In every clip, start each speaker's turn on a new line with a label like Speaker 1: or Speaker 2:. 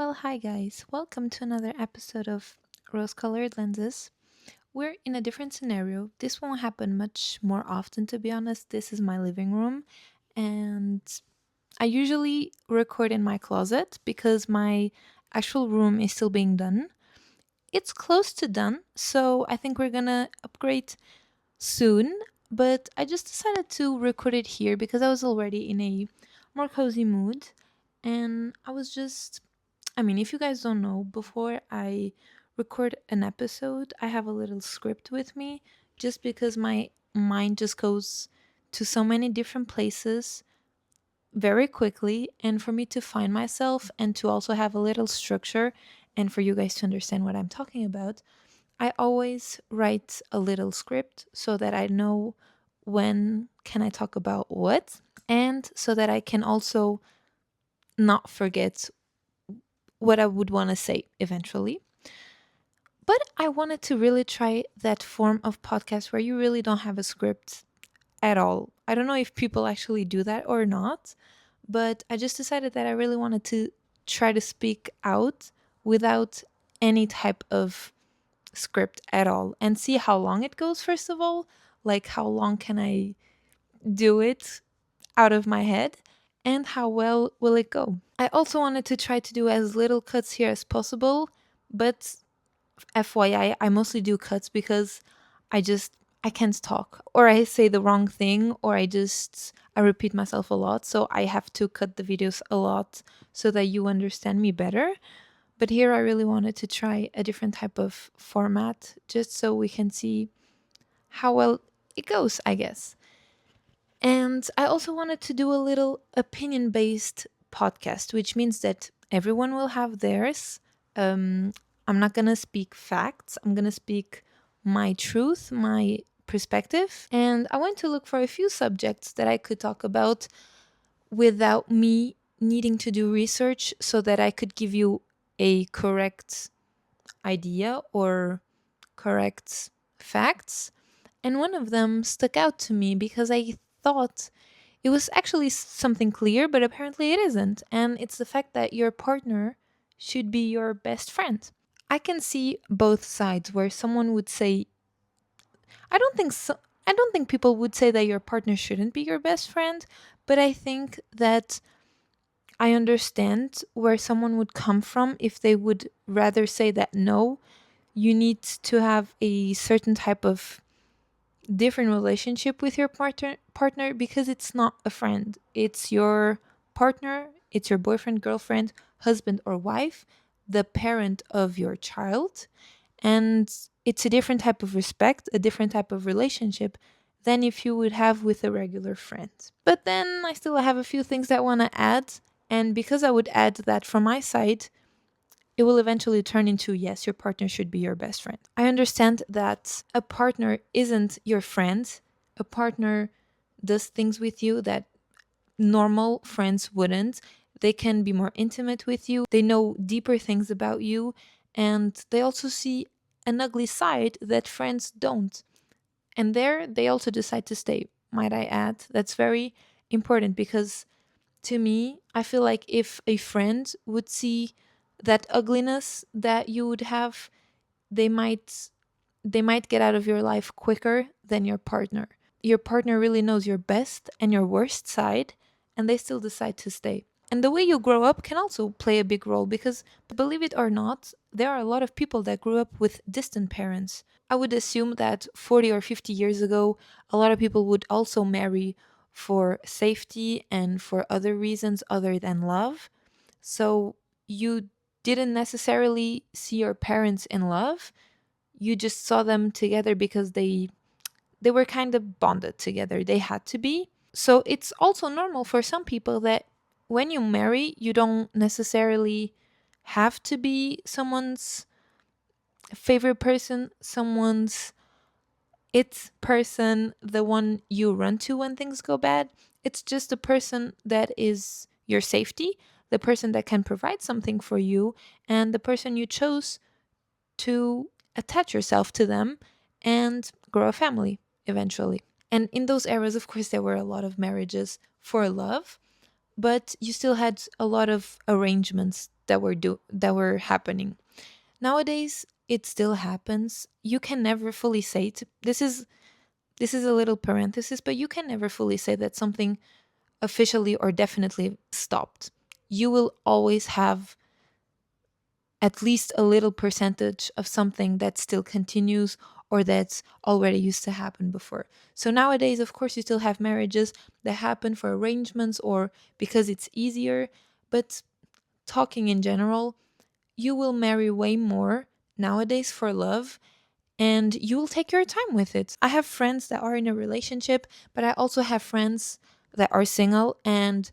Speaker 1: Well, hi guys. Welcome to another episode of Rose Colored Lenses. We're in a different scenario. This won't happen much more often, to be honest. This is my living room, and I usually record in my closet because my actual room is still being done. It's close to done, so I think we're gonna upgrade soon. But I just decided to record it here because I was already in a more cozy mood, and if you guys don't know, before I record an episode, I have a little script with me just because my mind just goes to so many different places very quickly. And for me to find myself and to also have a little structure and for you guys to understand what I'm talking about, I always write a little script so that I know when can I talk about what, and so that I can also not forget what I would want to say eventually. But I wanted to really try that form of podcast where you really don't have a script at all. I don't know if people actually do that or not, but I just decided that I really wanted to try to speak out without any type of script at all and see how long it goes, first of all. Like, how long can I do it out of my head? And how well will it go? I also wanted to try to do as little cuts here as possible, but FYI, I mostly do cuts because I can't talk, or I say the wrong thing, or I repeat myself a lot, so I have to cut the videos a lot so that you understand me better. But here I really wanted to try a different type of format just so we can see how well it goes, I guess. And I also wanted to do a little opinion based podcast, which means that everyone will have theirs. Um, I'm not going to speak facts, I'm going to speak my truth, my perspective. And I went to look for a few subjects that I could talk about without me needing to do research so that I could give you a correct idea or correct facts. And one of them stuck out to me because I thought it was actually something clear, but apparently it isn't. And it's the fact that your partner should be your best friend. I can see both sides where someone would say, I don't think so. I don't think people would say that your partner shouldn't be your best friend, but I think that I understand where someone would come from if they would rather say that no, you need to have a certain type of different relationship with your partner because it's not a friend. It's your partner, it's your boyfriend, girlfriend, husband or wife, the parent of your child, and it's a different type of respect, a different type of relationship than if you would have with a regular friend. But then I still have a few things that I want to add, and because I would add that from my side, it will eventually turn into yes, your partner should be your best friend. I understand that a partner isn't your friend. A partner does things with you that normal friends wouldn't. They can be more intimate with you, they know deeper things about you, and they also see an ugly side that friends don't. And there they also decide to stay, might I add. That's very important because to me, I feel like if a friend would see that ugliness that you would have, they might they might get out of your life quicker than your partner. Your partner really knows your best and your worst side, and they still decide to stay. And the way you grow up can also play a big role because, believe it or not, there are a lot of people that grew up with distant parents. I would assume that 40 or 50 years ago, a lot of people would also marry for safety and for other reasons other than love. So you didn't necessarily see your parents in love. You just saw them together because they were kind of bonded together. They had to be. So it's also normal for some people that when you marry, you don't necessarily have to be someone's favorite person, someone's it person, the one you run to when things go bad. It's just the person that is your safety, the person that can provide something for you, and the person you chose to attach yourself to them and grow a family eventually. And in those eras, of course, there were a lot of marriages for love, but you still had a lot of arrangements that were happening. Nowadays, it still happens. You can never fully say this is a little parenthesis, but you can never fully say that something officially or definitely stopped. You will always have at least a little percentage of something that still continues or that's already used to happen before. So nowadays, of course, you still have marriages that happen for arrangements or because it's easier, but talking in general, you will marry way more nowadays for love and you will take your time with it. I have friends that are in a relationship, but I also have friends that are single, and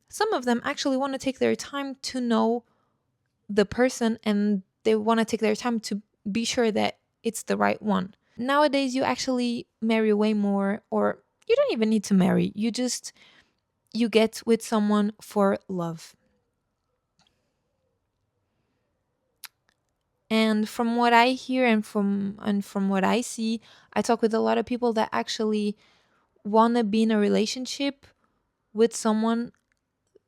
Speaker 1: some of them actually want to take their time to know the person and they want to take their time to be sure that it's the right one. Nowadays, you actually marry way more, or you don't even need to marry. You get with someone for love. And from what I hear and from what I see, I talk with a lot of people that actually want to be in a relationship with someone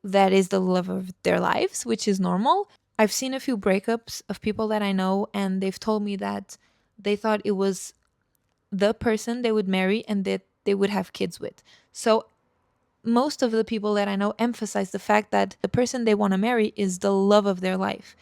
Speaker 1: that is the love of their lives, which is normal. I've seen a few breakups of people that I know, and they've told me that they thought it was the person they would marry and that they would have kids with. So most of the people that I know emphasize the fact that the person they want to marry is the love of their life.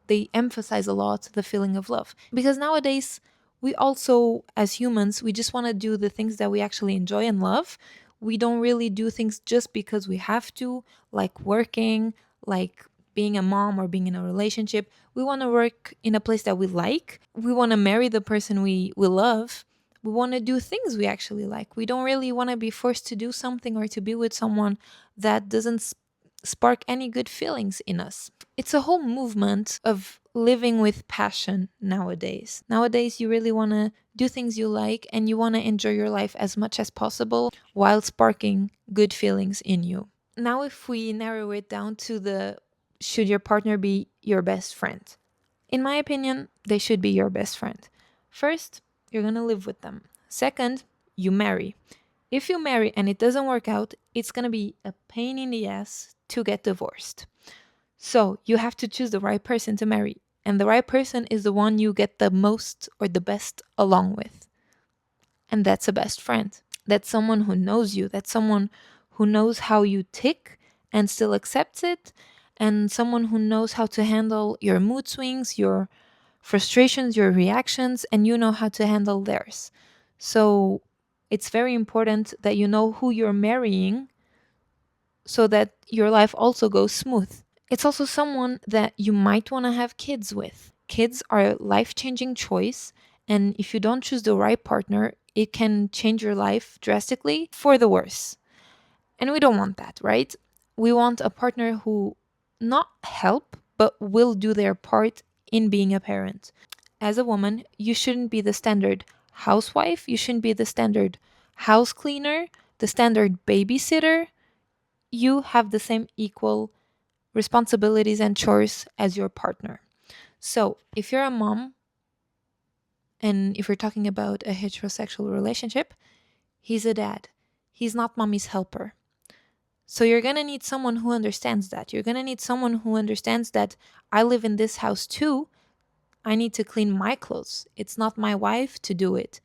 Speaker 1: They emphasize a lot the feeling of love because nowadays we also, as humans, we just want to do the things that we actually enjoy and love. We don't really do things just because we have to, like working, like being a mom or being in a relationship. We want to work in a place that we like. We want to marry the person we love. We want to do things we actually like. We don't really want to be forced to do something or to be with someone that doesn't spark any good feelings in us. It's a whole movement of living with passion nowadays. Nowadays, you really want to do things you like and you want to enjoy your life as much as possible while sparking good feelings in you. Now, if we narrow it down to the should your partner be your best friend? In my opinion, they should be your best friend. First, you're going to live with them. Second, you marry. If you marry and it doesn't work out, it's going to be a pain in the ass to get divorced. So you have to choose the right person to marry. And the right person is the one you get the most or the best along with. And that's a best friend. That's someone who knows you. That's someone who knows how you tick and still accepts it. And someone who knows how to handle your mood swings, your frustrations, your reactions, and you know how to handle theirs. So it's very important that you know who you're marrying so that your life also goes smooth. It's also someone that you might want to have kids with. Kids are a life changing choice, and if you don't choose the right partner, it can change your life drastically for the worse. And we don't want that, right? We want a partner who not help, but will do their part in being a parent. As a woman, you shouldn't be the standard housewife, you shouldn't be the standard house cleaner, the standard babysitter. You have the same equal responsibilities and chores as your partner. So, if you're a mom and if you're talking about a heterosexual relationship, he's a dad. He's not mommy's helper. So, you're going to need someone who understands that. You're going to need someone who understands that I live in this house too. I need to clean my clothes. It's not my wife to do it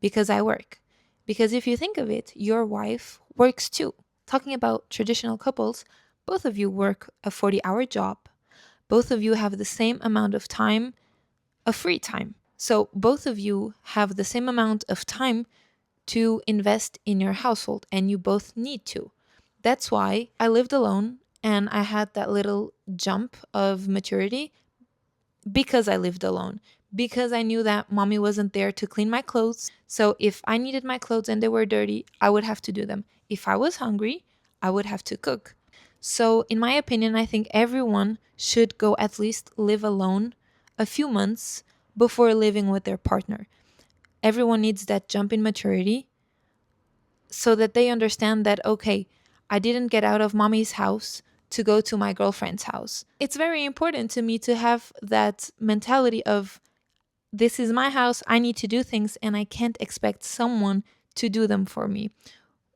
Speaker 1: because I work. Because if you think of it, your wife works too. Talking about traditional couples, both of you work a 40-hour job. Both of you have the same amount of time of free time. So both of you have the same amount of time to invest in your household, and you both need to. That's why I lived alone and I had that little jump of maturity because I lived alone. Because I knew that mommy wasn't there to clean my clothes. So if I needed my clothes and they were dirty, I would have to do them. If I was hungry, I would have to cook. So, in my opinion, I think everyone should go at least live alone a few months before living with their partner. Everyone needs that jump in maturity so that they understand that, okay, I didn't get out of mommy's house to go to my girlfriend's house. It's very important to me to have that mentality of this is my house, I need to do things, and I can't expect someone to do them for me.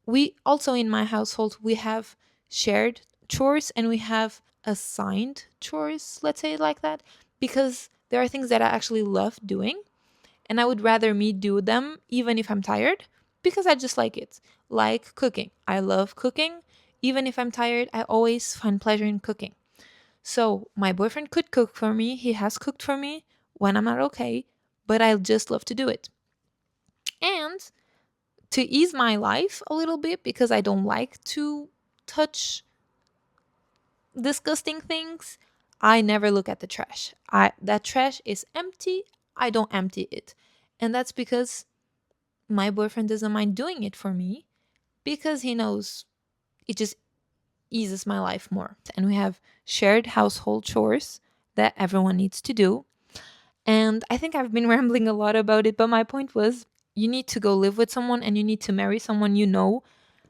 Speaker 1: We also, in my household, we have shared chores and we have assigned chores, let's say it like that, because there are things that I actually love doing and I would rather me do them even if I'm tired because I just like it. Like cooking. I love cooking. Even if I'm tired, I always find pleasure in cooking. So my boyfriend could cook for me. He has cooked for me when I'm not okay, but I just love to do it. And to ease my life a little bit because I don't like to touch disgusting things, I never look at the trash. I that trash is empty. I don't empty it. And that's because my boyfriend doesn't mind doing it for me because he knows it just eases my life more. And we have shared household chores that everyone needs to do. And I think I've been rambling a lot about it, but my point was you need to go live with someone and you need to marry someone you know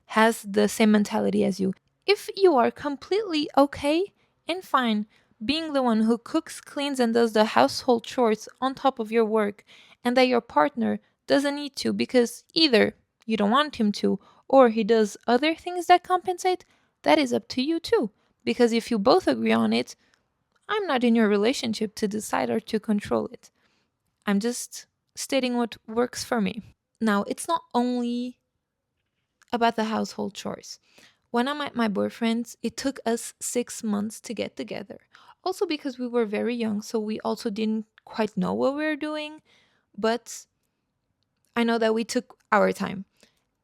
Speaker 1: has the same mentality as you. If you are completely okay and fine being the one who cooks, cleans, and does the household chores on top of your work, and that your partner doesn't need to because either you don't want him to or he does other things that compensate, that is up to you too. Because if you both agree on it, I'm not in your relationship to decide or to control it. I'm just stating what works for me. Now, it's not only about the household chores. When I met my boyfriend, it took us 6 months to get together. Also, because we were very young, so we also didn't quite know what we were doing. But I know that we took our time.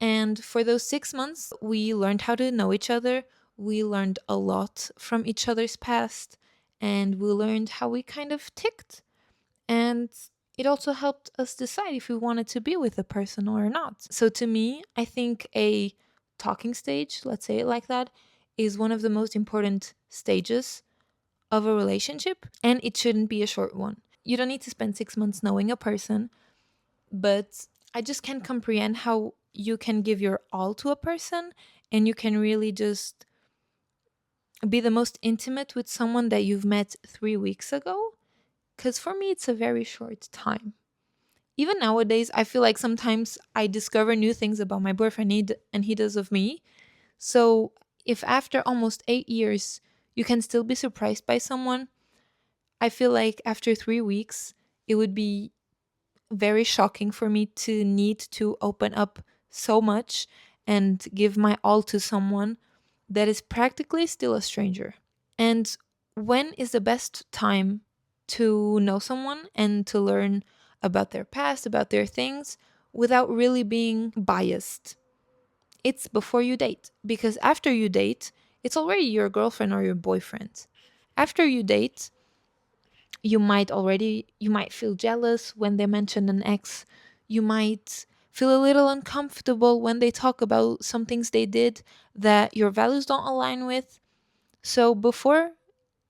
Speaker 1: And for those 6 months, we learned how to know each other. We learned a lot from each other's past. And we learned how we kind of ticked. And it also helped us decide if we wanted to be with a person or not. So to me, I think a talking stage, let's say it like that, is one of the most important stages of a relationship, and it shouldn't be a short one. You don't need to spend 6 months knowing a person, but I just can't comprehend how you can give your all to a person and you can really just be the most intimate with someone that you've met 3 weeks ago. Because for me, it's a very short time. Even nowadays, I feel like sometimes I discover new things about my boyfriend and he does of me. So if after almost 8 years you can still be surprised by someone, I feel like after 3 weeks, it would be very shocking for me to need to open up so much and give my all to someone that is practically still a stranger. And when is the best time to know someone and to learn about their past, about their things, without really being biased? It's before you date. Because after you date, it's already your girlfriend or your boyfriend. After you date, you might feel jealous when they mention an ex. You might feel a little uncomfortable when they talk about some things they did that your values don't align with. So before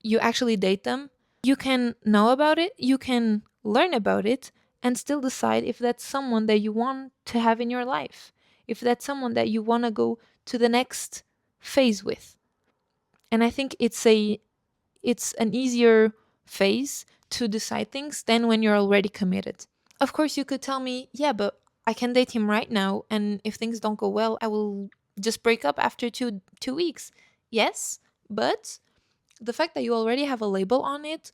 Speaker 1: you actually date them, you can know about it, you can learn about it, and still decide if that's someone that you want to have in your life, if that's someone that you want to go to the next phase with. And I think it's an easier phase to decide things than when you're already committed. Of course, you could tell me, yeah, but I can date him right now, and if things don't go well, I will just break up after two weeks. Yes, but the fact that you already have a label on it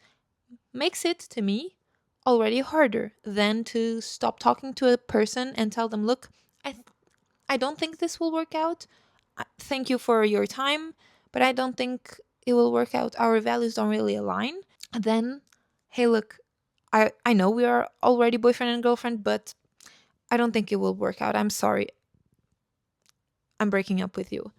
Speaker 1: makes it, to me, already harder than to stop talking to a person and tell them, look, I, th- I don't think this will work out. Thank you for your time, but I don't think it will work out. Our values don't really align. Then, hey, look, I know we are already boyfriend and girlfriend, but I don't think it will work out. I'm sorry. I'm breaking up with you.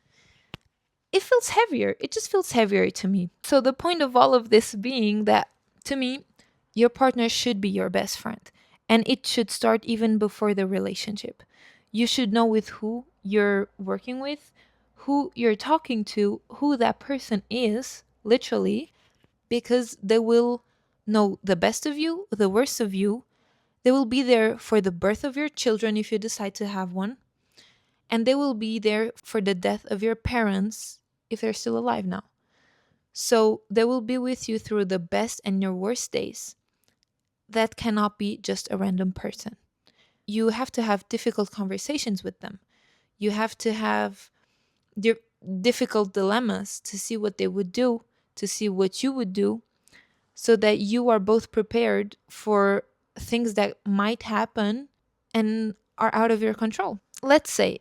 Speaker 1: It feels heavier. It just feels heavier to me. So, the point of all of this being that to me, your partner should be your best friend. And it should start even before the relationship. You should know with who you're working with, who you're talking to, who that person is, literally, because they will know the best of you, the worst of you. They will be there for the birth of your children if you decide to have one. And they will be there for the death of your parents if they're still alive now. So they will be with you through the best and your worst days. That cannot be just a random person. You have to have difficult conversations with them. You have to have difficult dilemmas, to see what they would do, to see what you would do, so that you are both prepared for things that might happen and are out of your control. Let's say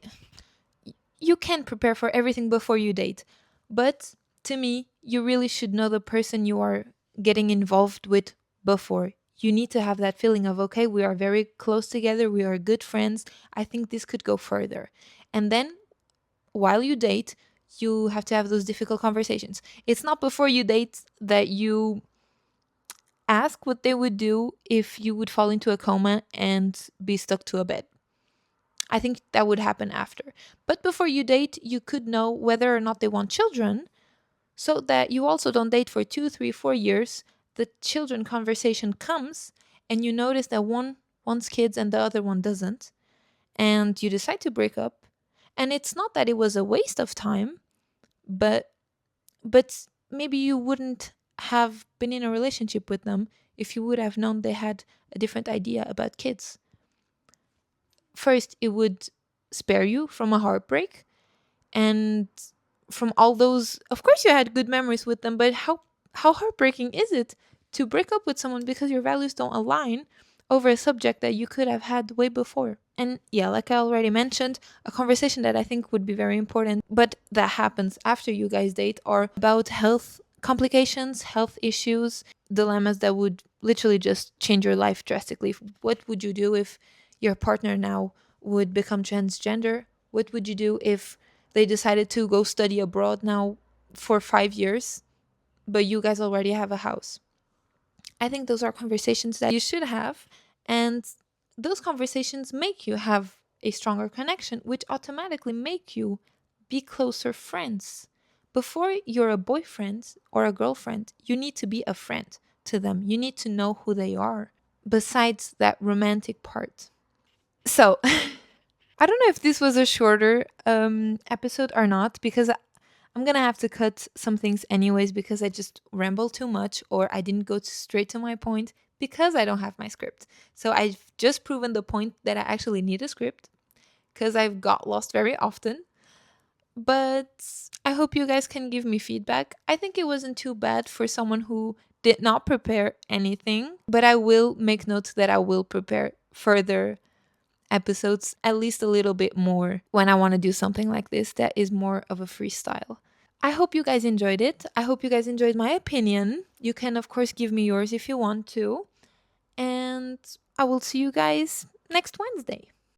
Speaker 1: you can prepare for everything before you date, but to me, you really should know the person you are getting involved with before. You need to have that feeling of, okay, we are very close together, we are good friends. I think this could go further. And then while you date, you have to have those difficult conversations. It's not before you date that you ask what they would do if you would fall into a coma and be stuck to a bed. I think that would happen after. But before you date, you could know whether or not they want children, so that you also don't date for 2, 3, 4 years. The children conversation comes and you notice that one wants kids and the other one doesn't. And you decide to break up. And it's not that it was a waste of time, but maybe you wouldn't have been in a relationship with them if you would have known they had a different idea about kids. First, it would spare you from a heartbreak and from all those. Of course you had good memories with them, but how heartbreaking is it to break up with someone because your values don't align over a subject that you could have had way before? And yeah, like I already mentioned, a conversation that I think would be very important, but that happens after you guys date, are about health complications, health issues, dilemmas that would literally just change your life drastically. What would you do if your partner now would become transgender? What would you do if they decided to go study abroad now for 5 years, but you guys already have a house? I think those are conversations that you should have. And those conversations make you have a stronger connection, which automatically make you be closer friends. Before you're a boyfriend or a girlfriend, you need to be a friend to them. You need to know who they are, besides that romantic part. So, I don't know if this was a shorter episode or not, because I'm gonna have to cut some things anyways, because I just rambled too much or I didn't go straight to my point because I don't have my script. So I've just proven the point that I actually need a script, because I've got lost very often. But I hope you guys can give me feedback. I think it wasn't too bad for someone who did not prepare anything, but I will make note that I will prepare further episodes, at least a little bit more, when I want to do something like this that is more of a freestyle. I hope you guys enjoyed it. I hope you guys enjoyed my opinion. You can, of course, give me yours if you want to. And I will see you guys next Wednesday.